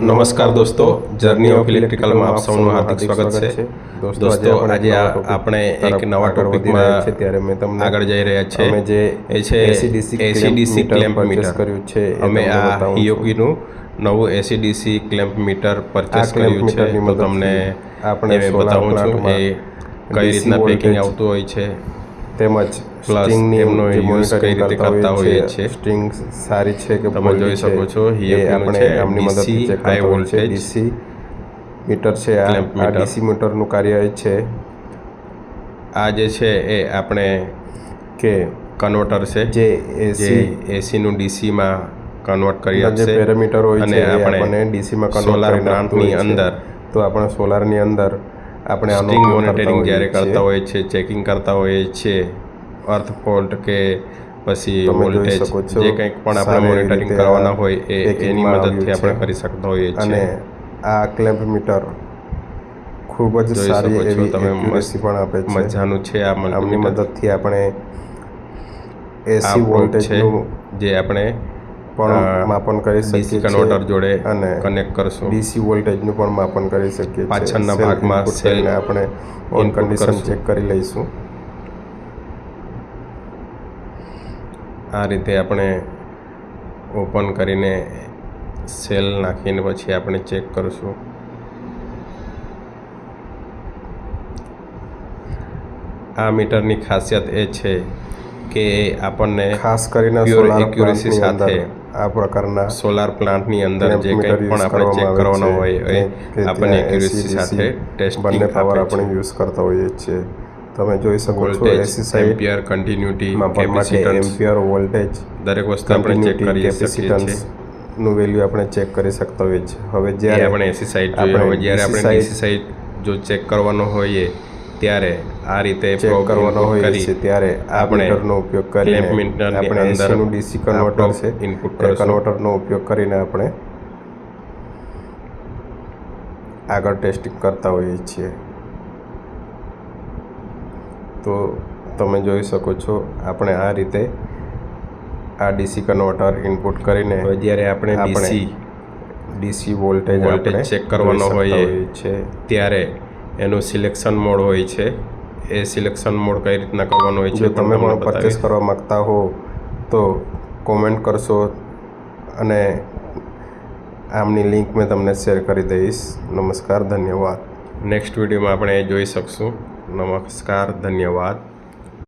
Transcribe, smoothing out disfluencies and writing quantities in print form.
નમસ્કાર દોસ્તો, journey of ઇલેક્ટ્રિકલમાં આપ સૌનું હાર્દિક સ્વાગત છે. દોસ્તો, આજે આપણે એક નવા ટોપિકમાં ત્યારે મેં તમને આગળ જઈ રહ્યા છે. અમે જે એ છે એસીડીસી ક્લેમ્પ મીટર કર્યું છે. અમે આ હિયોગીનું નવું એસીડીસી ક્લેમ્પ મીટર પરચેસ કર્યું છે. તો તમને આપણે બતાવું છું એ કઈ રીતના પેકિંગ આવતું હોય છે, તેમજ પ્લસ એમનો યુઝ કઈ રીતે કરતા હોઈએ છીએ. સ્ટ્રિંગ સારી છે કે તમે જોઈ શકો છો હિયોગીનું છે આમની મદદથી ડીસી ચેક હાઈ કરતા હોય છે. વોલ્ટેજ ડીસી મીટર છે. ક્લેમ્પ આ મીટર. ડીસી મીટરનું કાર્ય એ છે આ જે છે એ આપણે કે કન્વર્ટર છે જે જે એસીનું ડીસીમાં કન્વર્ટ કરી જે આપશે. પેરામીટર હોય અને છે એ આપણે આપણે ડીસીમાં સોલાર કન્વર્ટ પ્લાન્ટની અંદર તો આપણે સોલારની અંદર આપણે આનો સ્ટ્રિંગ ઉપયોગ મોનિટરિંગ કરતા જ્યારે હોઈએ છીએ. કરતા હોય છે, ચેકિંગ કરતા હોઈએ છીએ, અર્થ ફોલ્ટ કે પછી તમે જોઈ વોલ્ટેજ શકો છો જે કંઈક પણ આપણે સારી મોનિટરિંગ રીતે કરવાના હોય એ એની પેકિંગમાં મદદથી આવ્યું આપણે છે. કરી શકતા હોઈએ અને છીએ. આ ક્લેમ્પ મીટર ખૂબ જ જોઈ સારી શકો છો એવી તમે, એક્યુરેસી પણ આપે છે. મજાનું છે આ આમની મલ્ટીમીટર. મદદથી આપણે આ એસી પ્રોબ છે વોલ્ટેજનું જે આપણે પણ માપન કરી ડીસી શકીએ કન્વર્ટર જોડે અને કનેક્ટ કરશું. ડીસી વોલ્ટેજનું પણ માપન કરી શકીએ છીએ. પાછળના સેલ્ફ ભાગમાં ઇનપુટ સેલ કરીને આપણે ઓન ઇનપુટ કન્ડિશન કરશું. ચેક કરી લઈશું. આ રીતે આપણે ઓપન કરીને સેલ નાખીને પછી આપણે ચેક કરીશું. આ મીટરની ખાસિયત એ છે કે એ આપણને ખાસ કરીને પ્યોર સોલાર એક્યુરેસી પ્લાન્ટની સાથે અંદર આ પ્રકારના સોલાર પ્લાન્ટની અંદર જે ક્લેમ્પ કંઈ મીટર પણ યુઝ આપણે ચેક કરવામાં કરવાનો આવે હોય છે એ કે આપણને ત્યાં એક્યુરેસી AC, સાથે DC ટેસ્ટિંગ બંને પાવર આપે આપણે છે. યુઝ કરતા હોઈએ છીએ. તમે જોઈ શકો છો વોલ્ટેજ, એસી સાઈડ એમ્પિયર, કન્ટિન્યુટી, માપન માટે કેપેસિટન્સ એમ્પિયર, વોલ્ટેજ, દરેક વસ્તુ આપણે ચેક કરી શકીએ છીએ. નું વેલ્યુ આપણે ચેક કરી શકતા હોઈએ છીએ. હવે એ જ્યારે આપણે એસી સાઈડ જોઈએ. હવે જ્યારે આપણે ડીસી સાઈડ જો ચેક કરવાનો હોઈએ ત્યારે આ રીતે ચેક probe કરવાનો input હોઈએ કરી છીએ ત્યારે આ આપણે મીટરનો ઉપયોગ કરીને ક્લેમ્પ મીટરની આપણે અંદર એસીનું ડીસી આ કન્વર્ટર probe છે input એ કરીશું. કન્વર્ટરનો ઉપયોગ કરીને આપણે આગળ ટેસ્ટિંગ કરતા હોઈએ છીએ. તો તમે જોઈ શકો છો આપણે આ રીતે આ ડીસી કન્વર્ટર ઇનપુટ કરીને હવે જ્યારે આપણે ડીસી વોલ્ટેજ ચેક કરવાનો હોઈએ ત્યારે એનું સિલેક્શન મોડ હોય છે. એ સિલેક્શન મોડ કઈ રીતના કરવાનો હોય છે જો તમે પણ પરચેસ કરવા માંગતા હો તો કોમેન્ટ કરશો અને આમની લિંક મેં તમને શેર કરી દઈશ. નમસ્કાર, ધન્યવાદ. નેક્સ્ટ વિડીયોમાં આપણે એ જોઈ શકશું. નમસ્કાર, ધન્યવાદ.